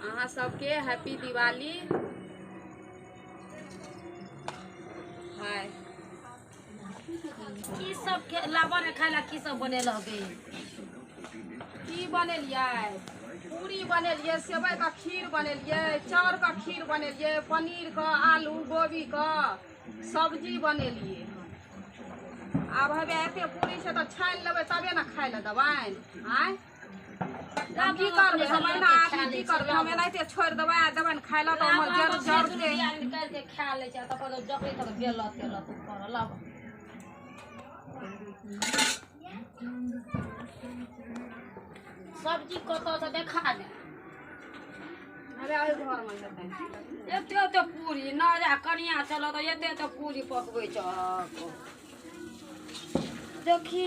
अहाँ सबके हैप्पी दिवाली। हाय की सब लावन खाय ला की सब बनेलके? की बनेलिए? पूरी बनेलिए, सेवई का खीर बनेलिए, चाउर का खीर बनेलिए, पनीर का, आलू गोभी का सब्जी बनेलिए। अब हमें एते पूरी से तो छान लेबै तबे ना खाए ला देबै। आय हम की करबै? हम एना आदमी की करबै? हम एनाहिते छोड़ देबै देबै खाए ला तो हमर जर जर के निकाल के खा ले छ त पर जकरी तक गेल तेल तू कर लब। सब्जी कत से देखा दे। अरे ओइ घर में देतै एते पूरी न जा कनिया चल त एते पूरी पकबै छ। देखी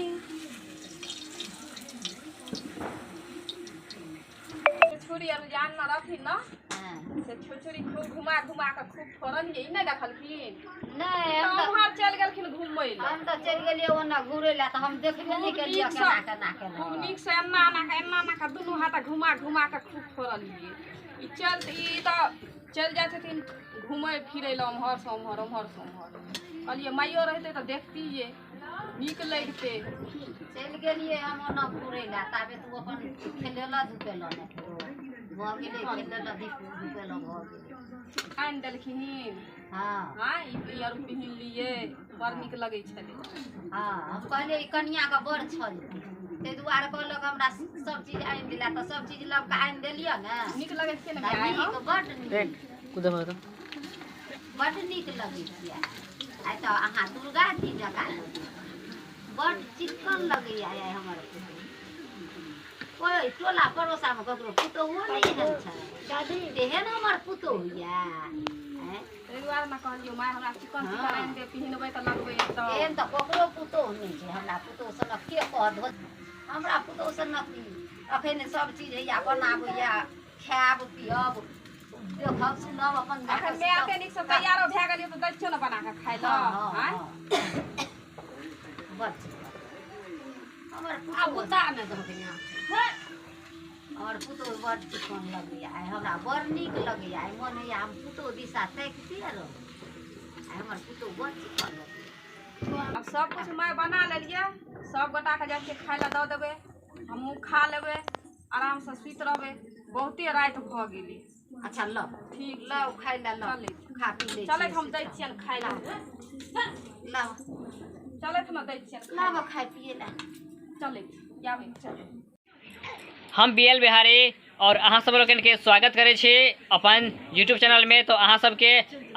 छुरी अर जान न रखी न से छुरी खूब घुमा घुमा के खूब फोड़न ये नै देखलखिन? नहीं हम हर चल गेलखिन घुमै ला। हम त चल गेलिए ओना घुरे ला त हम देखबे नहीं केलिए केना के खूब नीक से एन्ना ना का दुनू हाथ घुमा घुमा के खूब फोड़लिए। ई चल जाए छथिन घुमै फिरै ला उम्हर से उम्हर कहलिए माइयो रहते तो देखतिए नीक लगते। चल गेलिए हम ओना घुरे ला ताबे तू अपन खेलेला धुपेला ने भ गेले खेलेला धुपेला भ गेले आन देलखिन। हां हां ई आर पिहिन लिए बड़ नीक लगै छले। हां हम कहले ई कन्या का बड़ छल ते दुआरे कहलक हमरा सब चीज आइन दिला त सब चीज लब का आइन देलिए ना नीक लगै छै ने भाई हम बड़ नीक कुदा भर बड़ नीक लगै छै। आइ त अहाँ दुर्गा जी जका बड़ चिक्कन लगै आइ हमर कोई टोला पड़ोसा में ककरो पुतोहो नहीं है दादी देहन हमर पुतो होइया हैं ए दुआरे न कहलियो माय हमरा चिकन आइन दे पिहिनबै त लगबै त एहन त ककरो पुतो नहीं छै। हमरा पुतो सन के कह दो हमरा पुतो सन अखन सब चीज हैया बनाबैया खायब पियब देखब सुनब अपन अखन मैं एते नीक से तैयारो भए गेलियो त दै छियो न बना के खाइ ल। हां बस हमर आ पुतो बुता में दो दिया और पुतो बड़ चिकन लगैया आइ हमरा बड़ नीक लगैया आइ मन हैया हम पुतो दिशा तकतिए रह आइ हमर पुतो बड़ चिकन लगैया। अब सब कुछ मैं बना लेलिए, सब गोटा के जाके खाइ ला द देबै, हमहू खा लेबै, आराम से सुत रहबै। बहुते रात भ गेली। अच्छा लो ठीक लो खाइ ला लो चले खा पी ले चले हम दै छियन खाइ ला। लो चले न दै छियन लो खाइ पिए ला चले आबै चले। हम BL बिहारी और अहाँ सब लोगन के स्वागत करे छी अपन YouTube चैनल में। तो अहाँ सबके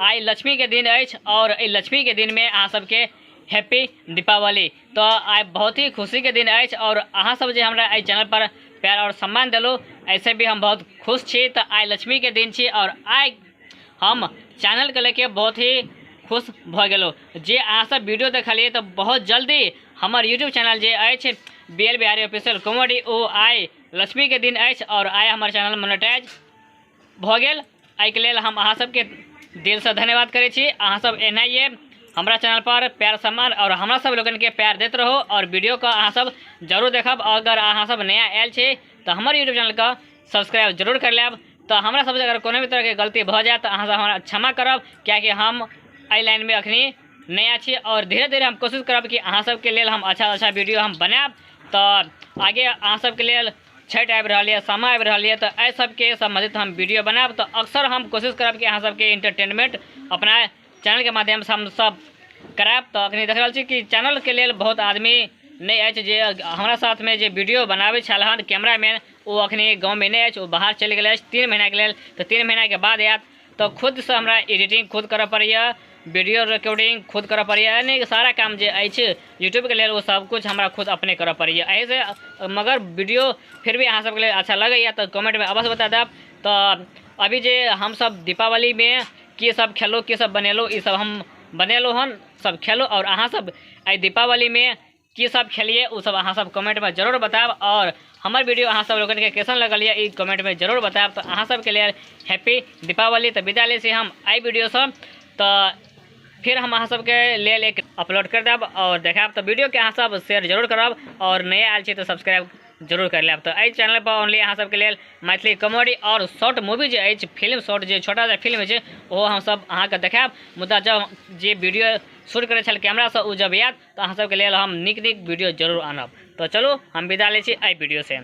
आई लक्ष्मी के दिन अछि और ई लक्ष्मी के दिन में अहाँ सबके हैप्पी दीपावली। तो आई बहुत ही खुशी के दिन अछि और अहाँ सब जे हमरा आई चैनल पर प्यार और सम्मान देलो ऐसे भी हम बहुत खुश छी। तो आई लक्ष्मी के दिन छी और आई हम चैनल के लेके बहुत ही खुश भ गेलो। जे अहाँ सब वीडियो देखलिए तो बहुत जल्दी हमर YouTube चैनल जे अछि BL बिहारी ऑफिशियल कॉमेडी ओ आई लक्ष्मी के दिन अछि और आइ हमर चैनल मोनेटाइज भ गेल। एहि के लेल हम अहाँ सबके दिल से धन्यवाद करै छी। अहाँ सब एनाहिए हमरा चैनल पर प्यार सम्मान और हमरा सब लोगन के प्यार देते रहो और वीडियो को अहाँ सब जरूर देखब। अगर अहाँ सब नया आयल छी तो हमर YouTube चैनल का सब्सक्राइब जरूर कर लेब। तो हमरा सबसे अगर कोनो भी तरह के गलती भ जाए तो अहाँ सब हमरा क्षमा करब, कियाकि हम एहि लाइन में अखनी नया छी और धीरे धीरे हम कोशिश करब कि अहाँ सबके लेल हम अच्छा वीडियो हम बनाएब। तो आगे अहाँ सबके लेल छठ आबि रही है, समय आबि रही है, तो एहि सबके संबंधित हम वीडियो बनाएब। तो अक्सर हम कोशिश करब कि अहाँ सबके इंटरटेनमेंट अपना चैनल के माध्यम से हम सब कराएब। तो अखनी देख रहल छी कि चैनल के लेल बहुत आदमी नहीं अछि जे हमरा साथ में जे वीडियो बनाबे छल हन कैमरामैन वो अखनी गाँव में नहीं अछि, वो बाहर चलि गेल अछि 3 महीना के लेल। तो 3 महीना के बाद आयत तो खुद से हमरा एडिटिंग खुद करऽ पड़ैया, वीडियो रिकॉर्डिंग खुद करऽ पड़ैया, यानी सारा काम जे अछि यूट्यूब के लेल वो सब कुछ हमरा खुद अपने करऽ पड़ैया। एहि से मगर वीडियो फिर भी अहाँ सबके लिए अच्छा लगैया तो कमेंट में अवश्य बता देब। तो अभी जे हम सब दीपावली में की सब खेलो की सब बनेलो ई सब हम बनेलो हन, सब खेलो और अहाँ सब आई दीपावली में की सब खेलिए वो सब अहाँ सब कमेंट में जरूर बताब। और हमार वीडियो अहाँ सब लोगन के कैसन लगल है कमेंट में जरूर बताब। तो अहाँ सब के लिए हैप्पी दीपावली। तो विदा ले से हम आई वीडियो सब तो फिर हम अहाँ सबके लेल एक अपलोड कर देब और देखाब। तो वीडियो के अहाँ सब शेयर जरूर करब और नया आयल छी तो सब्सक्राइब जरूर कर लेब। तो एहि चैनल पर ओनली अहाँ सबके लेल मैथिली कॉमेडी और शॉर्ट मूवी जे अछि, फिल्म शॉर्ट जे छोटा सा फिल्म छै ओहो हमसब अहाँके देखायब। मुदा जब जे वीडियो शूट करै छल कैमरासँ ओ जब आयत तऽ अहाँ सबके लेल हम नीक वीडियो जरूर आनब। तो चलू हम विदा लै छी एहि वीडियो से।